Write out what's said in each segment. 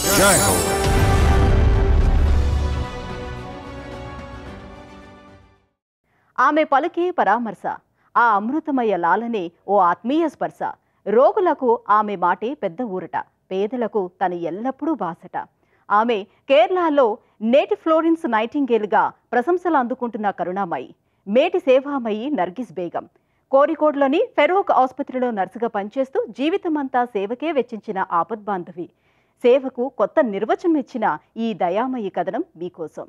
జై హో. ఆమె పలికే పరామర్శ, ఆ అమృతమయ లాలనే ఓ ఆత్మీయ స్పర్శ. రోగులకు ఆమె మాటే పెద్ద ఊరట, పేదలకు తను ఎల్లప్పుడూ బాసట. ఆమె కేరళలో నేటి ఫ్లోరెన్స్ నైటింగేల్గా ప్రశంసలు అందుకుంటున్న కరుణామయి, మేటి సేవామయి నర్గిస్ బేగం. కోరికోడ్లోని ఫెరోక్ ఆసుపత్రిలో నర్సుగా పనిచేస్తూ జీవితమంతా సేవకే వెచ్చించిన ఆపద్బాంధవి. సేవకు కొత్త నిర్వచనం ఇచ్చిన ఈ దయామయి కథనం మీకోసం.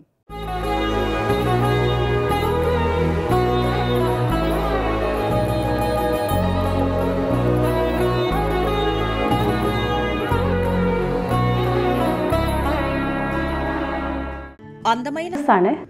అందమైన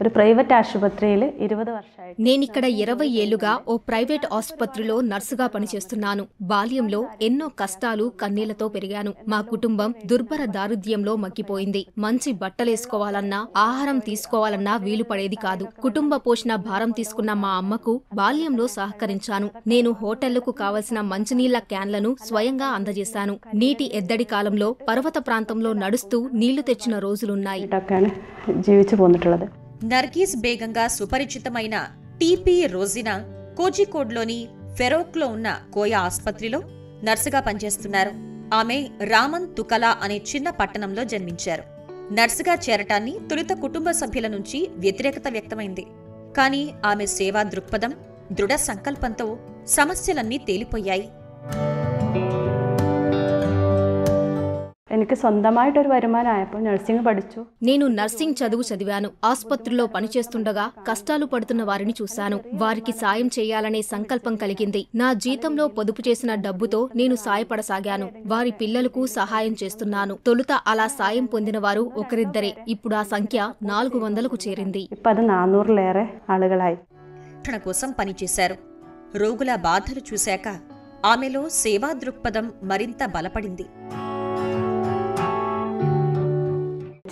ഒരു പ്രൈവറ്റ് ആശുപത്രിയിൽ 20 വർഷമായി. నేనిక్కడ 20 ఏళ్లుగా ఓ ప్రైవేట్ ఆసుపత్రిలో నర్సుగా పనిచేస్తున్నాను. బాల్యంలో ఎన్నో కష్టాలు కన్నీళ్లతో పెరిగాను. మా కుటుంబం దుర్భర దారిద్ర్యంలో మగ్గిపోయింది. మంచి బట్టలేసుకోవాలన్నా, ఆహారం తీసుకోవాలన్నా వీలు పడేది కాదు. కుటుంబ పోషణ భారం తీసుకున్న మా అమ్మకు బాల్యంలో సహకరించాను. నేను హోటళ్లకు కావలసిన మంచినీళ్ల క్యాన్లను స్వయంగా అందజేశాను. నీటి ఎద్దడి కాలంలో పర్వత ప్రాంతంలో నడుస్తూ నీళ్లు తెచ్చిన రోజులున్నాయి. నర్గీస్ బేగంగా సుపరిచితమైన టీపీ రోజీనా కోజికోడ్లోని ఫెరోక్లో ఉన్న కోయా ఆసుపత్రిలో నర్సుగా పనిచేస్తున్నారు. ఆమె రామన్ తుకలా అనే చిన్న పట్టణంలో జన్మించారు. నర్సుగా చేరటాన్ని తొలుత కుటుంబ సభ్యుల నుంచి వ్యతిరేకత వ్యక్తమైంది. కానీ ఆమె సేవా దృక్పథం, దృఢ సంకల్పంతో సమస్యలన్నీ తేలిపోయాయి. എനിക്ക് സ്വന്തമായിട്ടൊരു വരുമാനമായപ്പോൾ നഴ്സിംഗ് പഠിച്ചു. నేను నర్సింగ్ చదువు చదివాను. ఆసుపత్రిలో పనిచేస్తుండగా కష్టాలు పడుతున్న వారిని చూశాను. వారికి సాయం చేయాలనే సంకల్పం కలిగింది. నా జీతంలో పొదుపు చేసిన డబ్బుతో నేను సాయపడసాగాను. వారి పిల్లలకు సహాయం చేస్తున్నాను. తొలుత అలా సాయం పొందిన వారు ఒకరిద్దరే. ఇప్పుడు ఆ సంఖ్య 400కు చేరింది. ఇప్పుడు అది 400లేറെ ఆളുകളായി. రక్షణ కోసం పనిచేశారు. రోగుల బాధలు చూశాక ఆమెలో సేవా దృక్పథం మరింత బలపడింది.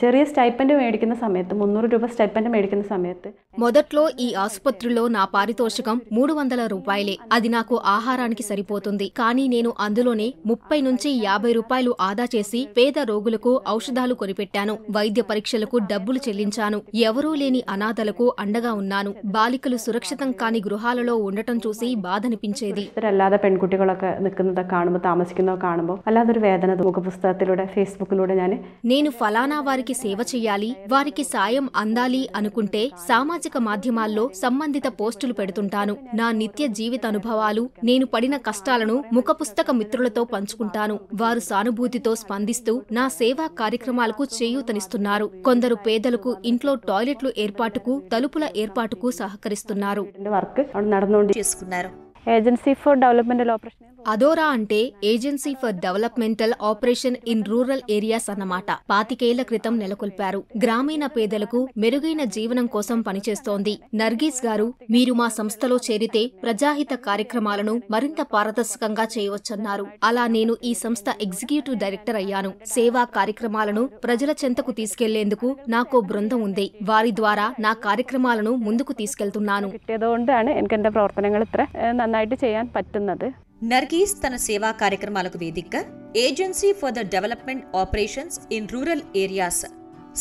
ചെറിയ സ്റ്റൈപ്പൻഡ് മേടിക്കുന്ന സമയത്ത് 300 രൂപ സ്റ്റൈപ്പൻഡ് മേടിക്കുന്ന സമയത്ത് మొదట్లో ఈ ఆసుపత్రిలో నా పారితోషికం 300 రూపాయలే. అది నాకు ఆహారానికి సరిపోతుంది. కానీ నేను అందులోనే 30 నుంచి 50 రూపాయలు ఆదా చేసి పేద రోగులకు ఔషధాలు కొనిపెట్టాను. వైద్య పరీక్షలకు డబ్బులు చెల్లించాను. ఎవరూ లేని అనాథలకు అండగా ఉన్నాను. బాలికలు సురక్షితం కాని గృహాలలో ఉండటం చూసి బాధనిపించేది. അല്ലാതെ പെൺകുട്ടികളൊക്കെ നിൽക്കുന്നത് കാണുമ്പോൾ, താമസിക്കുന്നത് കാണുമ്പോൾ അല്ലാതൊരു വേദന മുഖപുസ്തകത്തിലൂടെ ഫേസ്ബുക്കിലൂടെ నేను ఫలానా వారికి సేవ చెయ్యాలి, వారికి సాయం అందాలి అనుకుంటే సామాజిక మాధ్యమాల్లో సంబంధిత పోస్టులు పెడుతుంటాను. నా నిత్య జీవిత అనుభవాలు, నేను పడిన కష్టాలను ముఖపుస్తక మిత్రులతో పంచుకుంటాను. వారు సానుభూతితో స్పందిస్తూ నా సేవా కార్యక్రమాలకు చేయూతనిస్తున్నారు. కొందరు పేదలకు ఇంట్లో టాయిలెట్లు ఏర్పాటుకు, తలుపుల ఏర్పాటుకు సహకరిస్తున్నారు. Agency for developmental operation. ADORA అంటే agency for developmental operation in rural areas అన్నమాట. 25 ఏళ్ల క్రితం నెలకొల్పారు. గ్రామీణ పేదలకు మెరుగైన జీవనం కోసం పనిచేస్తోంది. నర్గీస్ గారు, మీరు మా సంస్థలో చేరితే ప్రజాహిత కార్యక్రమాలను మరింత పారదర్శకంగా చేయవచ్చన్నారు. అలా నేను ఈ సంస్థ ఎగ్జిక్యూటివ్ డైరెక్టర్ అయ్యాను. సేవా కార్యక్రమాలను ప్రజల చెంతకు తీసుకెళ్లేందుకు నాకో బృందం ఉంది. వారి ద్వారా నా కార్యక్రమాలను ముందుకు తీసుకెళ్తున్నాను. నర్గీస్ తన సేవా కార్యక్రమాలకు వేదికగా agency for the development operations in rural areas,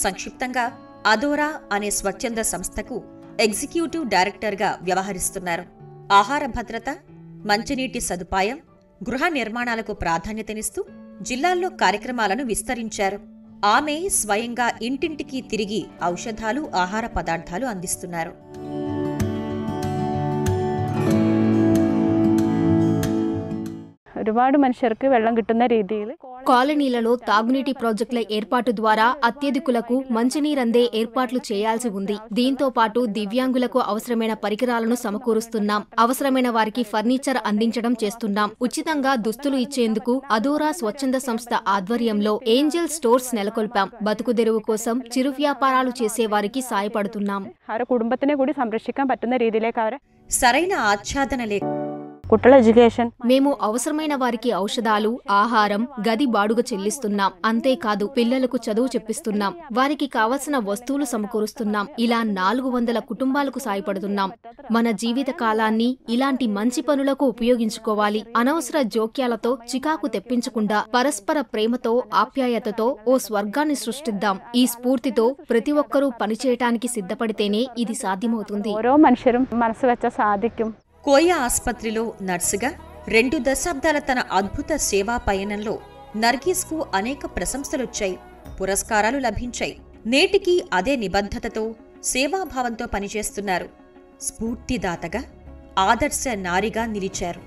సంక్షిప్తంగా అదోరా అనే స్వచ్ఛంద సంస్థకు ఎగ్జిక్యూటివ్ డైరెక్టర్గా వ్యవహరిస్తున్నారు. ఆహార భద్రత, మంచినీటి సదుపాయం, గృహ నిర్మాణాలకు ప్రాధాన్యతనిస్తూ జిల్లాల్లో కార్యక్రమాలను విస్తరించారు. ఆమె స్వయంగా ఇంటింటికి తిరిగి ఔషధాలు, ఆహార పదార్థాలు అందిస్తున్నారు. ഒരുപാട് മനുഷ്യർക്ക് വെള്ളം കിട്ടുന്ന രീതിയിൽ కాలనీలలో తాగునీటి ప్రాజెక్టుల ఏర్పాటు ద్వారా అత్యధికులకు మంచినీరందే ఏర్పాట్లు చేయాల్సి ఉంది. దీంతో పాటు దివ్యాంగులకు అవసరమైన పరికరాలను సమకూరుస్తున్నాం. అవసరమైన వారికి ఫర్నిచర్ అందించడం చేస్తున్నాం. ఉచితంగా దుస్తులు ఇచ్చేందుకు అదోరా స్వచ్ఛంద సంస్థ ఆధ్వర్యంలో ఏంజల్ స్టోర్స్ నెలకొల్పాం. బతుకుదెరువు కోసం చిరు వ్యాపారాలు చేసే వారికి సాయపడుతున్నాం. కుటుంబത്തിനെ కూడా సంరక్షిക്കാൻ పറ്റുന്ന രീതിയിലേക്ക് సరైన ఆచ్ఛాదన లేక కుట్టల ఎడ్యుకేషన్. మేము అవసరమైన వారికి ఔషధాలు, ఆహారం, గది బాడుగ చెల్లిస్తున్నాం. అంతేకాదు పిల్లలకు చదువు చెప్పిస్తున్నాం, వారికి కావలసిన వస్తువులు సమకూరుస్తున్నాం. ఇలా 400 కుటుంబాలకు సాయపడుతున్నాం. మన జీవిత కాలాన్ని ఇలాంటి మంచి పనులకు ఉపయోగించుకోవాలి. అనవసర జోక్యాలతో చికాకు తెప్పించకుండా పరస్పర ప్రేమతో, ఆప్యాయతతో ఓ స్వర్గాన్ని సృష్టిద్దాం. ఈ స్ఫూర్తితో ప్రతి ఒక్కరూ పనిచేయటానికి సిద్ధపడితేనే ఇది సాధ్యమవుతుంది. ఓరో మనుషులు మనసు వెచ్చ సాధిక్యం. కోయ ఆస్పత్రిలో నర్సుగా 2 దశాబ్దాల తన అద్భుత సేవా పయనంలో నర్గీస్కు అనేక ప్రశంసలొచ్చాయి, పురస్కారాలు లభించాయి. నేటికీ అదే నిబద్ధతతో, సేవాభావంతో పనిచేస్తున్నారు. స్ఫూర్తిదాతగా, ఆదర్శ నారిగా నిలిచారు.